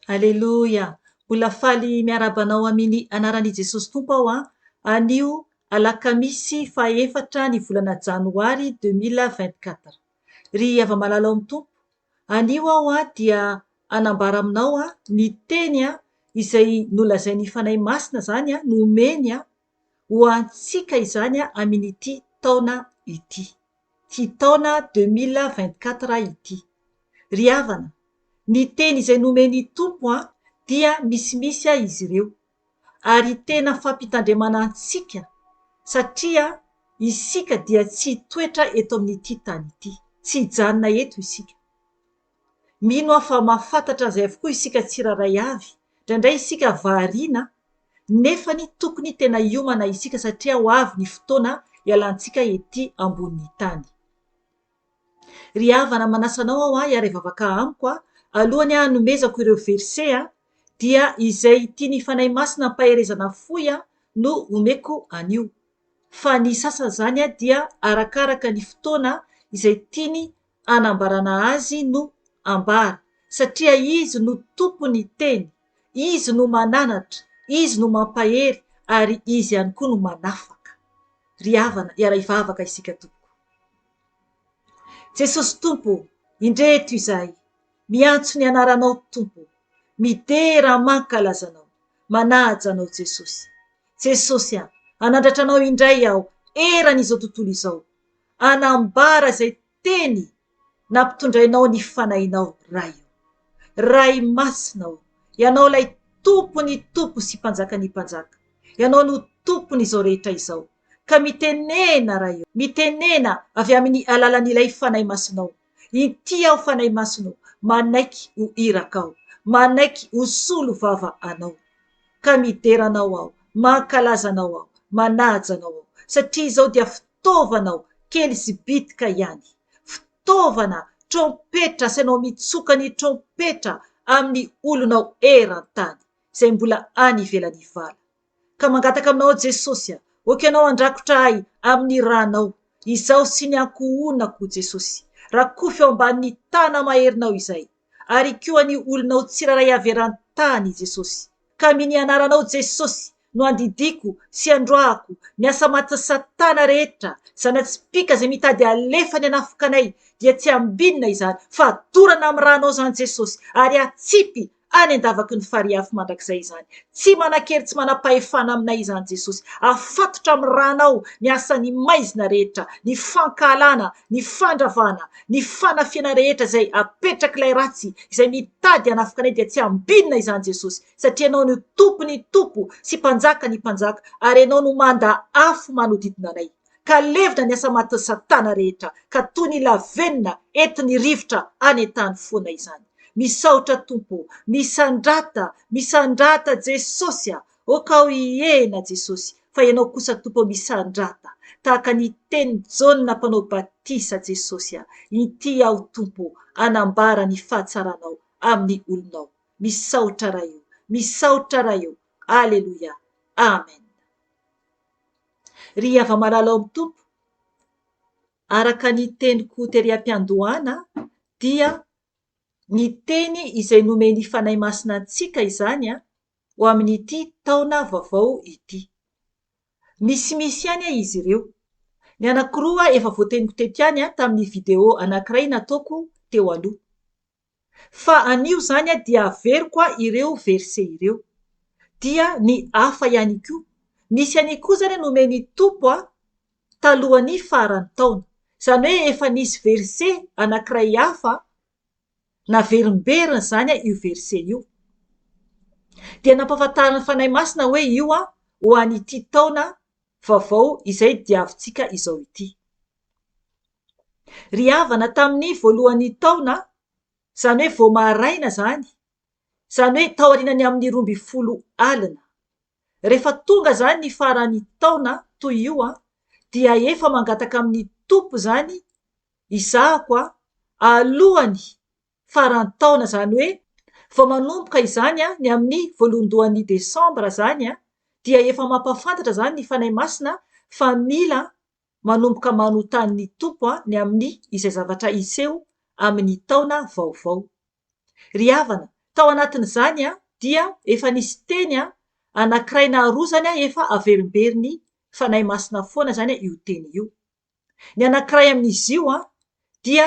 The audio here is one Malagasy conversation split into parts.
Aleluia. Mbola faly miarabanao amin'ny anaran'i Jesosy Tompo aho anio Alakamisy 4 ny volana Janoary 2024. Ry ava-malala amin'ny Tompo, anio aho dia anambara aminao ny teny izay nolazain'ny Fanahy Masina zany nomeny ho antsika izany amin'ity taona ity. Ty taona 2024 ity. Ry havana, ny teny izay nomeny Tompo dia misimisy izy ireo, ary tena fampitandremana antsika satria isika dia tsy toetra eto amin'ity tany ity, tsy janona eto isika. Mino fa mahafantatra izay avokoa isika tsiraray avy, indraindray isika variana, nefa ny tokony tena hiomana isika satria ho avy ny fotoana ialantsika ety ambonin'ny tany. Ry havana, manasanao aho hiara-ivavaka amiko alohany nomezako ireo verset dia izay tiany Fanahy Masina mpaherezana foy no omeko anio. Fa ny sasany zany dia arakaraka ny fotoana izay tiany anambarana azy no ambara, satria izy no tompony teny, izy no mananatra, izy no mampahery, ary izy ihany koa no manafaka. Ry havana, hiara-ivavaka isika tompoko. Jesosy Tompo, indreto izahay, miantso ny anaranao Tompo, midera mankalazanao, manaja anao Jesosy. Jesosy anandratranao indray aho eran'izao tontolo izao, anambara izay teny nampitondrainao ny fanahinao ray masinao, ianao lay tompony tompo sy mpanjakany mpanjaka, ianao no tompony izao rehetra izao, ka mitenena ray, mitenena avy amin'ny alalan'ilay Fanahy Masinao. Ity aho Fanahy Masinao, manaiky ho irakao, manaiky ho solo vava anao, ka mideranao aho, mankalazanao aho, manajanao aho, satria izao dia fitaovanao kely sy bitika ihany, fitaovana trompetra, sainao mitsoka ny trompetra amin'ny olonao eran-tany izay mbola any ivelany vala. Ka mangataka aminao Jesosy, okanao andrakotra ahy amin'ny ranao, Izao sy ny ankohonako Jesosy, rakofy ao ambanin'ny tana maherinao izay, ary koa ny olonao tsiraray averan-tany Jesosy. Ka miny anaranao Jesosy no andidiko sy androahako ny asa maty Satana rehetra, zanatsipika izay mitady alefa ny anafokanay, dia tsy ambinina izany fa dorana amin'ny ranao zany Jesosy, ary atsipy any andavaky ny fariafy mandrakizay izany. Tsy manakery, tsy manam-pahefana aminay izany Jesosy, afatotra amin'ny ranao ny asan'ny maizina rehetra, ny fankahalana, ny fandravana, ny fanafiana rehetra izay apetrak'ilay ratsy izay mitady anafokanay, dia tsy ambinina izany Jesosy, satria ianao no tompony tompo sy mpanjaka ny mpanjaka, ary ianao no manda afo manodidina anay. Ka levina ny asa maty Satana rehetra, ka toy ny lavenina entiny rivotra any an-tany foana izany. Misaotra Tompo, misandrata Jesosy, okao ihena Jesosy, fa ianao kosa Tompo misandrata, tahaka ny teny Jaona mpanao batisa Jesosy, ity aho Tompo anambara ny fahatsaranao amin'ny olonao. Misaotra raio, aleluia, amen. Ry ava-malala amin'ny Tompo, araka ny teniko tery am-piandohana dia ny teny izay nomeny Fanahy Masina antsika izany ho amin'ity taona vaovao ity. Misimisy ihany izy ireo. Ny anankiroa efa voateniko teto ihany tamin'ny video anankiray nataoko teo aloha. Fa anio zany dia averiko ireo verset ireo. Dia ny hafa ihany koa. Misy ihany koa zany nomeny Tompo talohan'ny faran'ny taona. Zany hoe efa nisy verset anankiray hafa naverimberina zany io verset io. Dia nampahafantariny Fanahy Masina hoe io ho an'ity taona vaovao izay diavintsika izao ity. Ry havana, tamin'ny voalohan'ny taona, zany hoe vao maraina zany hoe tao aorianany amin'ny 12 alina. Rehefa tonga zany ny faran'ny taona toy io dia efa mangataka amin'ny Tompo zany Izao alohany faran'ny taona, zany hoe vao manomboka izany ny amin'ny voalondohan'ny Desambra zany dia efa mampafantatra zany ny Fanahy Masina fa mila manomboka manotany ny Tompo ny amin'ny izay zavatra iseho amin'ny taona vaovao. Ry havana, tao anatin'izany dia efa nisy teny anankiray na roa zany efa averimberiny fanahy masina foana zany io teny io. Ny anankiray amin'izy io dia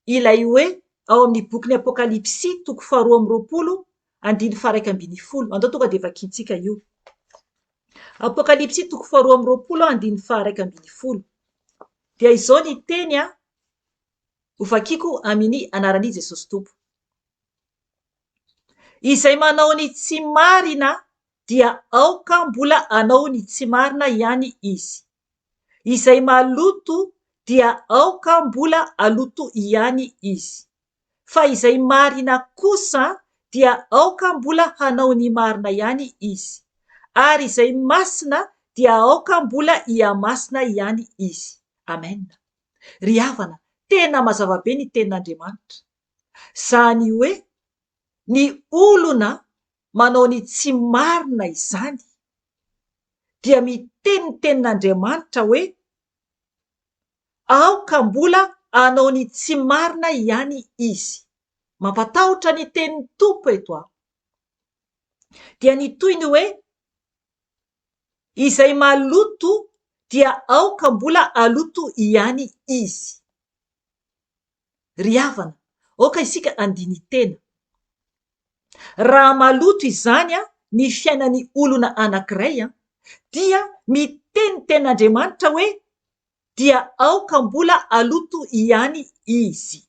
ilay hoe ao amin'ny boky ny Apokalipsy 2:20 andiny 1:10. Andao tonga de vakintsika io. Apokalipsy 2:20 andiny 1:10. Dia izao ny teny hovakiko amin'ny anaran'i Jesosy Tompo. Izay manao ny tsy marina dia aoka mbola anao ny tsy marina ihany izy. Izay maloto dia aoka mbola aloto ihany izy. Fa izay marina kosa dia aoka mbola hanao ny marina ihany izy. Ary izay masina dia aoka mbola iamasina ihany izy. Amen. Ry havana, tena mazava be ny tenin'Andriamanitra. Zany hoe ny olona manao ny tsy marina izany dia miteny ny tenin'Andriamanitra hoe aoka mbola anao ny tsy marina ihany izy. Mampatahotra ny tenin'ny Tompo eto dia ny toy ny hoe izay maloto dia aoka mbola aloto ihany izy. Ry havana, aoka isika andiny tena. Raha maloto izany ny fiainan'ny olona anankiray dia miteny tenin'Andriamanitra hoe dia aoka mbola aloto ihany izy.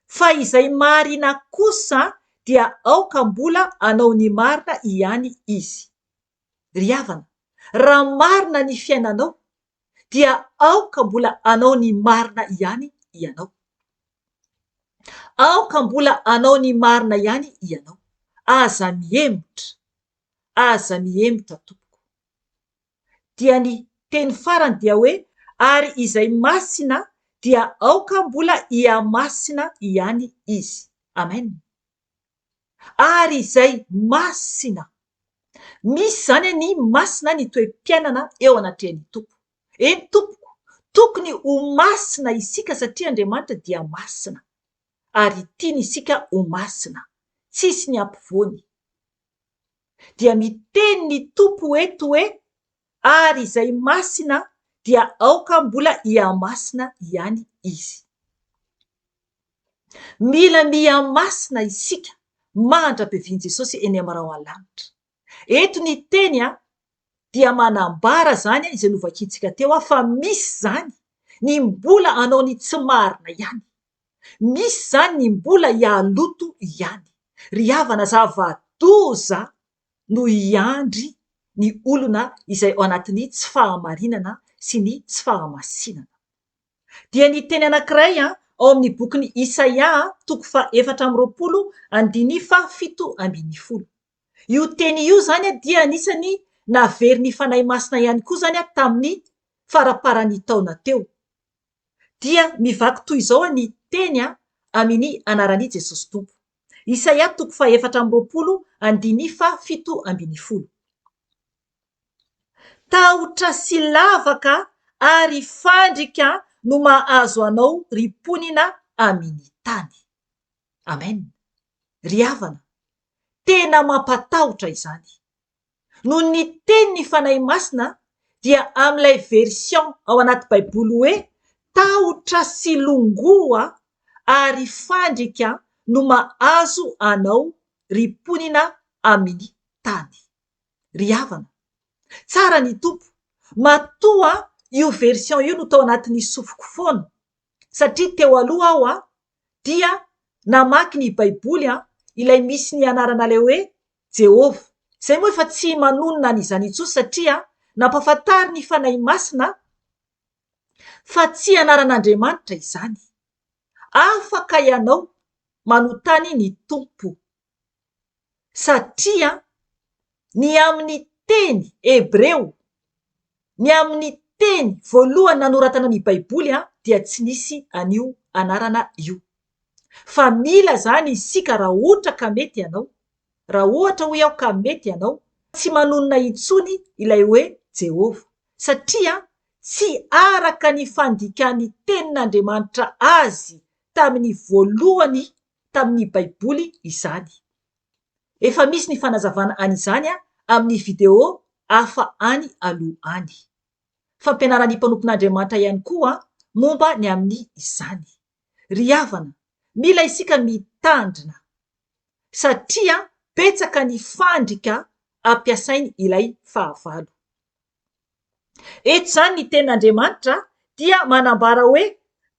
Fa izay marina kosa dia aoka mbola anao ny marina ihany izy. Ry havana, raha marina ny fiainanao dia aoka mbola anao ny marina ihany ianao. Aoka mbola anao ny marina ihany ianao. Aza mihemotra tompoko. Dia ny teny farany dia hoe ary izay masina dia aoka mbola iamasina ihany izy. Amen. Ary izay masina. Misy zany ny masina ny toe-piainana eo anatrehan'ny Tompo. Eny tompoko, tokony ho masina isika satria Andriamanitra dia masina. Ary tiany isika ho masina. Tsisy ny ampovoany. Dia miteny ny Tompo eto hoe ary izay masina dia aoka mbola iamasina ihany izy. Mila miamasina isika mandra-piavian'i Jesosy eny amin'irao an-lanitra. Eto ny teny dia manambara zany izay novakintsika teo fa misy zany ny mbola anao ny tsy marina ihany. Misy zany ny mbola ialoto ihany. Ry havana, zava-doza no iandry ny olona izay ao anatin'ny tsy fahamarinana sy ny tsy fahamasinana. Dia ny teny anankiray ao amin'ny bokin'ny Isaia 4:20 andiny 7:10. Io teny io zany dia anisany naverin'ny fanahy masina ihany koa zany tamin'ny faraparan'ny taona teo. Dia mivaky toy izao ny teny amin'ny anaran'i Jesosy Tompo. Isaia 4:20 andiny 7:10. Tahotra sy lavaka ary fandrika no mahazo anao riponina amin'ny tany. Amen. Ry havana, tena mampatahotra izany. No ny teny ny fanahy masina dia amin'ilay version ao anaty baiboly hoe tahotra sy longoa ary fandrika no mahazo anao riponina amin'ny tany. Ry havana, tsara ny Tompo. Matoa io version io no tao anatin'ny sofoko foana. Satria teo aloha aho dia namaky ny baiboly ilay misy ny anarana ilay hoe Jehova. Izay moa efa tsy manonona n'izany intsony satria nampafantary ny fanahy masina fa tsy anaran'Andriamanitra izany. Afaka ianao manontany ny Tompo. Satria ny amin'ny teny Hebreo, ny amin'ny teny voalohany nanoratana ny baiboly dia tsy nisy anio anarana io. Fa mila zany isika raha ohatra ka mety ianao, raha ohatra ho aho ka mety ianao, tsy manonona intsony ilay hoe Jehova. Satria tsy araka ny fandikan'ny tenin'Andriamanitra azy tamin'ny voalohany tamin'ny baiboly izany. Efa misy ny fanazavana an'izany amin'ny video hafa any aloha any. Fampianaran'ny mpanompon'Andriamanitra ihany koa momba ny amin'ny izany. Ry havana, mila isika mitandrina satria betsaka ny fandrika ampiasainy ilay fahavalo. Eto zany ny tenin'Andriamanitra dia manambara hoe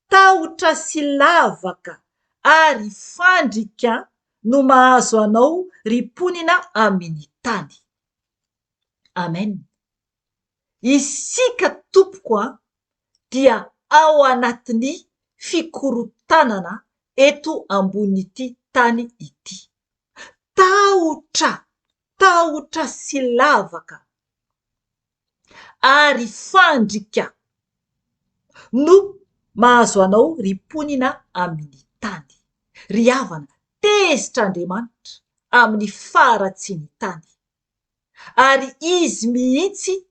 tahotra sy lavaka ary fandrika no mahazo anao riponina amin'ny tany. Amen. Isika tompoko dia ao anatin'ny fikorotanana eto ambon'ity tany ity. Tahotra sy lavaka ary fandrika no mahazo anao riponina amin'ny tany. Ry havana, tezitr'Andriamanitra amin'ny faratsiny tany. Ary izy mihitsy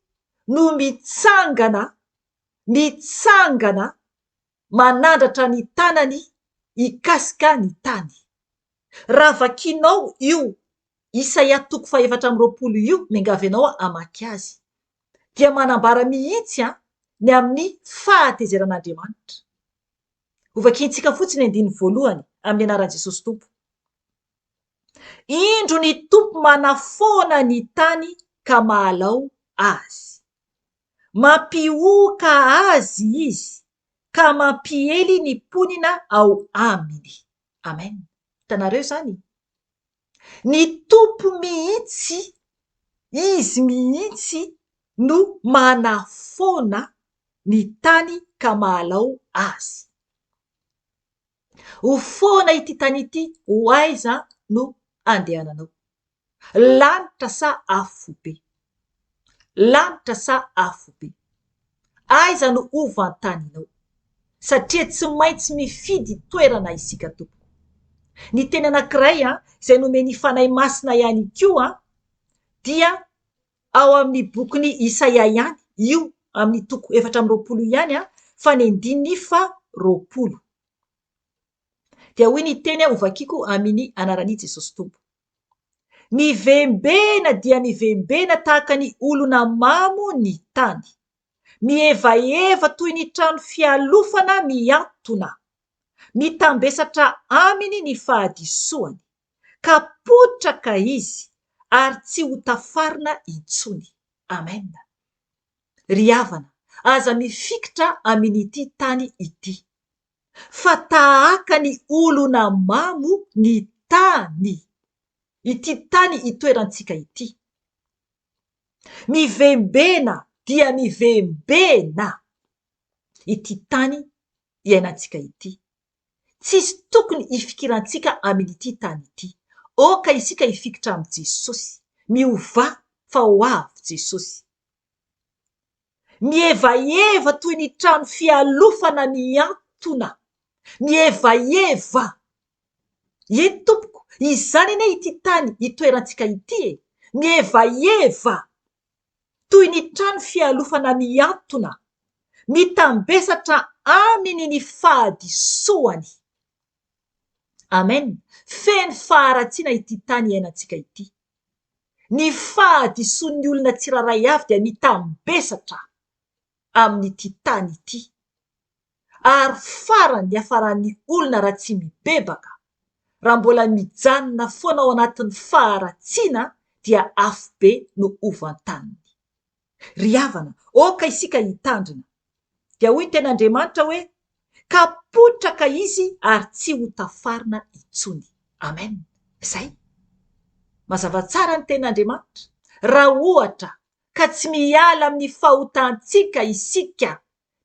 no mitsangana manandratra ny tanany ikasika ny tany. Raha vakinao io Isaia 4:20 io, miangavy ianao amaky azy, dia manambara mihitsy ny amin'ny fahatezeran'Andriamanitra. Hovakintsika fotsiny 1 amin'ny anaran'i Jesosy Tompo. Indro ny Tompo manafoana ny tany ka mahalao azy. Mampioka azy izy ka mampiely ny ponina ao aminy. Amen. Hitanareo zany. Ny Tompo mihitsy, izy mihitsy no manafoana ny tany ka mahalao azy. Ho foana ity tany ity, ho aiza no andehananao? Lanitra sa afobe? Lanitra sa afobe? Aiza no hovan-taninao? Satria tsy maintsy mifidy toerana isika tompoko. Ny teny anankiray izay nomeny Fanahy Masina ihany koa dia ao amin'ny bokin'ny Isaia ihany, io amin'ny 4:20 ihany fa ny 9:20. Dia hoy ny teny hovakiko amin'ny anaran'i Jesosy Tompo. Mivembena dia mivembena tahaka ny olona mamo ny tany. Mihevaeva toy ny trano fialofana miantona. Mitambesatra aminy ny fahadisoany. Ka potraka izy ary tsy ho tafarina intsony. Amen. Ry havana, aza mifikitra amin'ity tany ity. Fa tahaka ny olona mamo ny tany. Ity tany itoerantsika ity. Mivembena dia mivembena ity tany iainantsika ity. Tsisy tokony ifikirantsika amin'ity tany ity. Oka isika ifikitra amin'ny Jesosy. Miova fa ho avy Jesosy. Mihevaeva toy ny trano fialofana miantona. Mihevaeva. Eny tompoko, izany ane ity tany itoerantsika ity. Mihevaeva toy ny trano fialofana miantona. Mitambesatra aminy ny fahadisoany. Amen. Feno faharatsiana ity tany iainantsika ity. Ny fahadisoan'ny olona tsiraray avy dia mitambesatra amin'ity tany ity. Ary farany hafaran'ny olona raha tsy mibebaka. Raha mbola mijanona foana ao anatin'ny faharatsiana dia afo be no hovan-taniny. Ry havana, oka isika hitandrina. Dia hoy ten'Andriamanitra hoe, ka potraka izy ary tsy ho tafarina intsony. Amen. Zay. Mazava tsara ny ten'Andriamanitra. Raha ohatra ka tsy miala amin'ny fahotantsika isika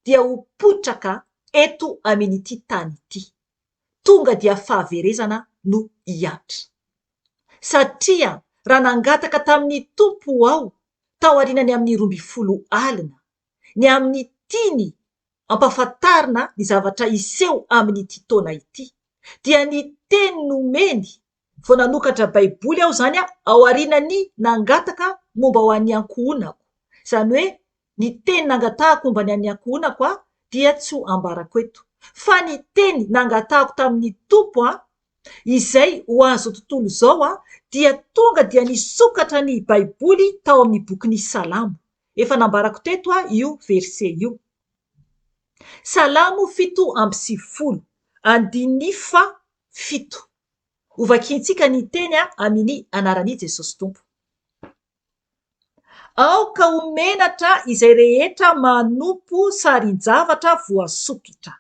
dia ho potraka eto amin'ity tany ity. Tonga dia fahaverezana no hiatra. Satria raha nangataka tamin'ny Tompo aho tao arinany amin'ny 12 alina, ny amin'ny tiny ampahafantarina ny zavatra iseho amin'ity taona ity, dia ny teny nomeny vao nanokatra baiboly aho zany ao arinany nangataka momba ho an'ny ankohonako. Zany hoe ny teny nangatahako momba ny an'ny ankohonako dia tsy ho ambarako eto. Fa ny teny nangatahako tamin'ny Tompo izay ho azo tontolo zao dia tonga dia nisokatra ny baiboly tao amin'ny bokin'ny Salamo. Efa nambarako teto io verse io. Salamo 7:7, 7. Ovakintsika ny teny amin'ny anaran'i Jesosy Tompo. Aoka omenatra izay rehetra manompo sarin-javatra voasokitra,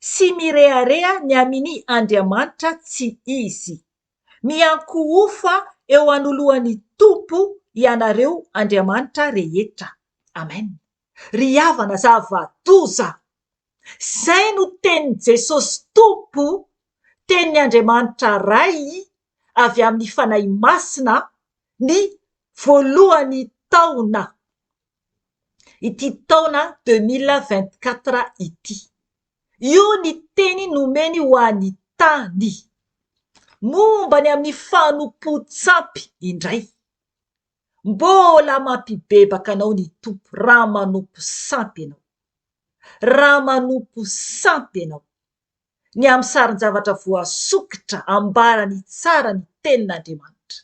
sy mirearea ny amin'ny Andriamanitra tsy izy. Miankohofa eo anoloan'ny Tompo ianareo Andriamanitra rehetra. Amen. Ry havana zava-doza. Zay no tenin'i Jesosy Tompo, tenin'ny Andriamanitra ray avy amin'ny Fanahy Masina ny voalohany taona. Ity taona 2024 ity. Io ny teny nomeny ho an'ny tany. Momba ny amin'ny fanompo-tsampy indray. Mbola mampibebaka anao ny Tompo, raha manompo sampy ianao. Raha manompo sampy ianao. Ny amin'ny sarin-javatra voasokitra ambarany tsara ny tenin'Andriamanitra.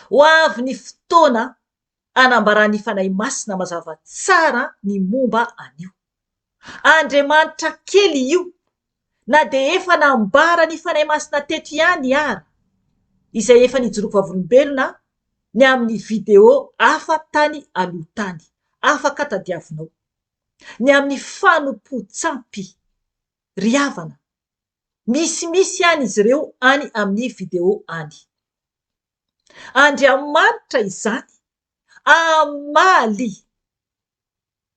Ho avy ny fotoana anambaran'ny Fanahy Masina mazava tsara ny momba anio. Andriamanitra kely io, na de efa nambara ny Fanahy Masina teto ihany ary, izay efa nijoroky vavolombelona ny amin'ny video hafa tany aloha tany, afaka tadiavinao. Ny amin'ny fanompo-tsampy, ry havana, misy ihany izy ireo any amin'ny video any. Andriamanitra izany amaly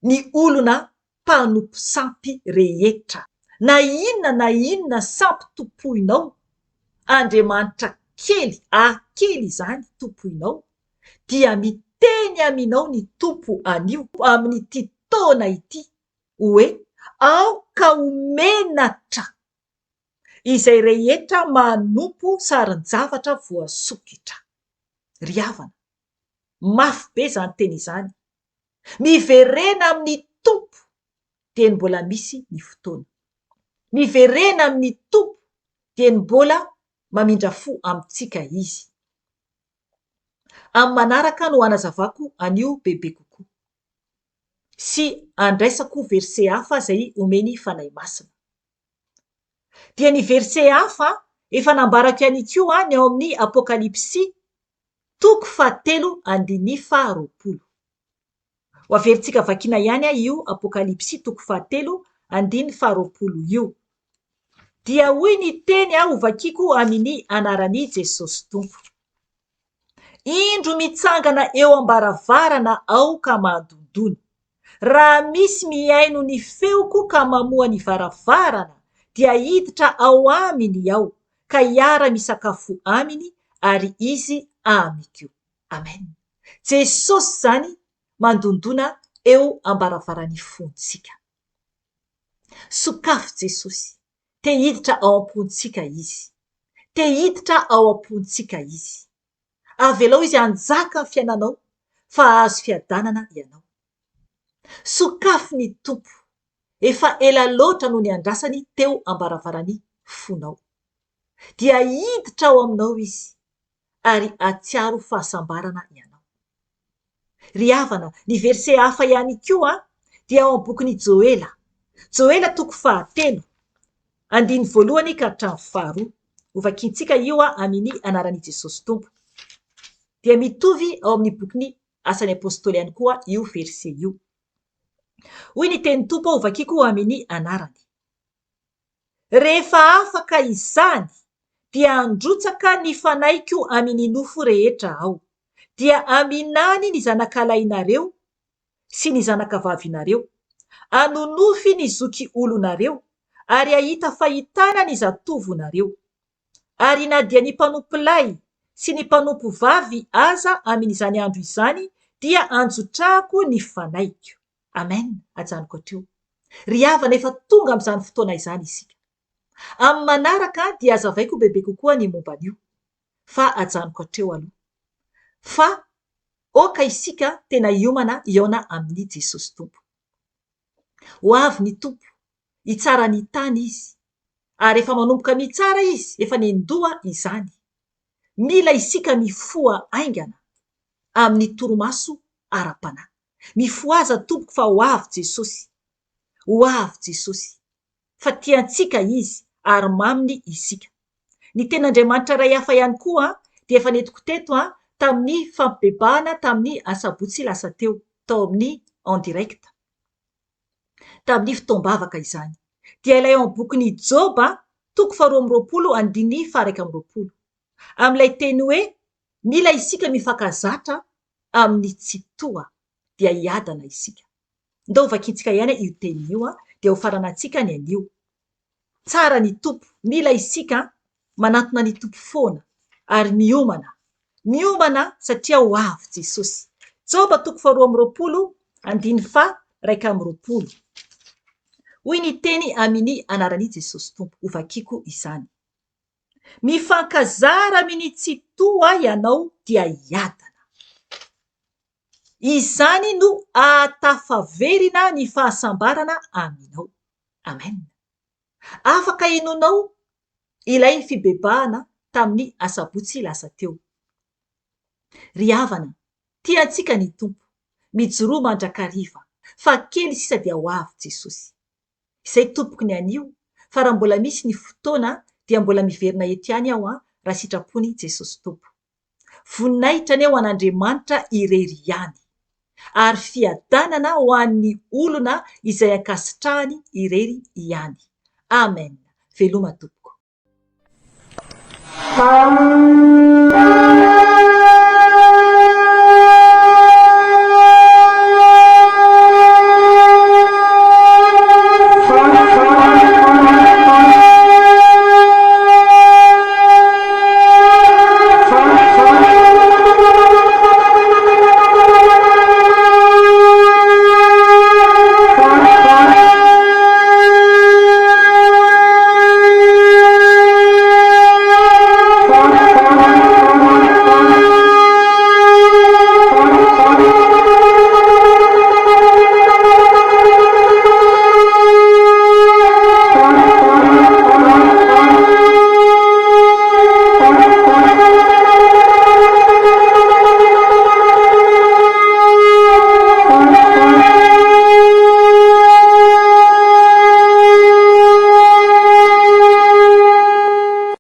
ny olona mpanompo sampy rehetra. Na inona sampy tompoinao, Andriamanitra kely, akely izany tompoinao, dia miteny aminao ny Tompo anio amin'ity taona ity hoe aoka omenatra izay rehetra manompo sarin-javatra voasokitra. Ry havana, mafy be zany teny izany. Miverena amin'ny Tompo dia mbola misy ny fotoana. Miverena amin'ny Tompo dia mbola mamindra fo amintsika izy. Amin'ny manaraka no anazavako anio bebe kokoa, sy andraisako verse hafa zay omeny Fanahy Masina. Dia ny verse hafa efa nambarako ihany koa ny ao amin'ny Apokalipsy 7:20. Ho averintsika vakina ihany io Apokalipsy 7:20 io. Dia hoy ny teny hovakiko amin'ny anaran'i Jesosy Tompo. Indro mitsangana eo ambaravarana aho ka mandondona. Raha misy miaino ny feoko ka mamoa ny varavarana, dia hiditra ao aminy aho, ka hiara misakafo aminy, ary izy amiko. Amen. Jesosy zany mandondona eo ambaravaran'ny fontsika. Sokafo Jesosy, te hiditra ao am-pontsika izy. Te hiditra ao am-pontsika izy. Avelao izy anjaka ny fiainanao, fa azo fiadanana ianao. Sokafo ny Tompo, efa ela loatra no ny andrasany teo ambaravaran'ny fonao. Dia hiditra ao aminao izy, ary atsiaro fahasambarana ianao. Ry havana, ny verse hafa ihany koa dia ao am-bokin'ny Joela. Joela 3:1 ka 5. Ovakintsika io amin'ny anaran'i Jesosy Tompo. Dia mitovy ao amin'ny bokin'ny Asan'ny Apôstôly ihany koa io verse io. Hoy ny teny Tompo ovakiko amin'ny anarany. Rehefa afaka izany, dia androtsaka ny fanaiko amin'ny nofo rehetra aho. Dia aminany ny zanakalainareo sy ny zanakavavinareo. Anonofy ny zoky olonareo, ary ahita fahitana ny zatovonareo. Ary na dia ny mpanompo lay sy ny mpanompo vavy aza amin'izany andro izany, dia anjotrako ny fanaiko. Amen. Ajanoko hatreo. Ry havana, efa tonga amin'izany fotoana izany isika. Amin'ny manaraka dia azavaiko bebe kokoa ny momba an'io, fa ajanoko hatreo aloha. Fa oka isika tena hiomana iona amin'ny Jesosy Tompo. Ho avy ny Tompo, hitsara ny tany izy, ary efa manomboka mitsara izy, efa nendoa izany. mila isika mifoa aingana amin'ny toromaso ara-panahy. Mifoaza tompoko fa ho avy Jesosy. Ho avy Jesosy. Fa tiantsika izy ary maminy isika. Ny ten'Andriamanitra ray hafa ihany koa dia efa netiko teto tamin'ny fampibebahana tamin'ny asabotsy lasa teo, tao amin'ny en direct. Tamin'ny fitoam-bavaka izany. Dia ilay ao amin'ny bokin'i Joba, 2:20-1:20. Amin'ilay teny hoe mila isika mifankazatra amin'ny tsy toa dia hiadana isika. Ndao vakintsika ihany io teny io dia ho faranantsika ny anio. Tsara ny tompo, mila isika manantona ny tompo foana ary miomana. Miomana satria ho avy Jesosy. Joba 2:20-1:20. Hoy ny teny amin'ny anaran'i Jesosy tompo, ho vakiako izany. Mifankazara amin'ny tsy toa ianao dia hiadana. Izany no ahatafaverina ny fahasambarana aminao. Amen. Afaka inonao ilay fibebahana tamin'ny asabotsy lasa teo. Ry havana, tiantsika ny tompo, mijoroa mandrakariva, fa kely sisa dia ho avy Jesosy. Izay tompoko ny anio, fa raha mbola misy ny fotoana dia mbola miverina eto ihany aho raha sitrapony Jesosy tompo. Voninahitra ny ao an'Andriamanitra irery ihany, ary fiadanana ho an'ny olona izay ankasitrahany irery ihany. Amen. Veloma tompoko.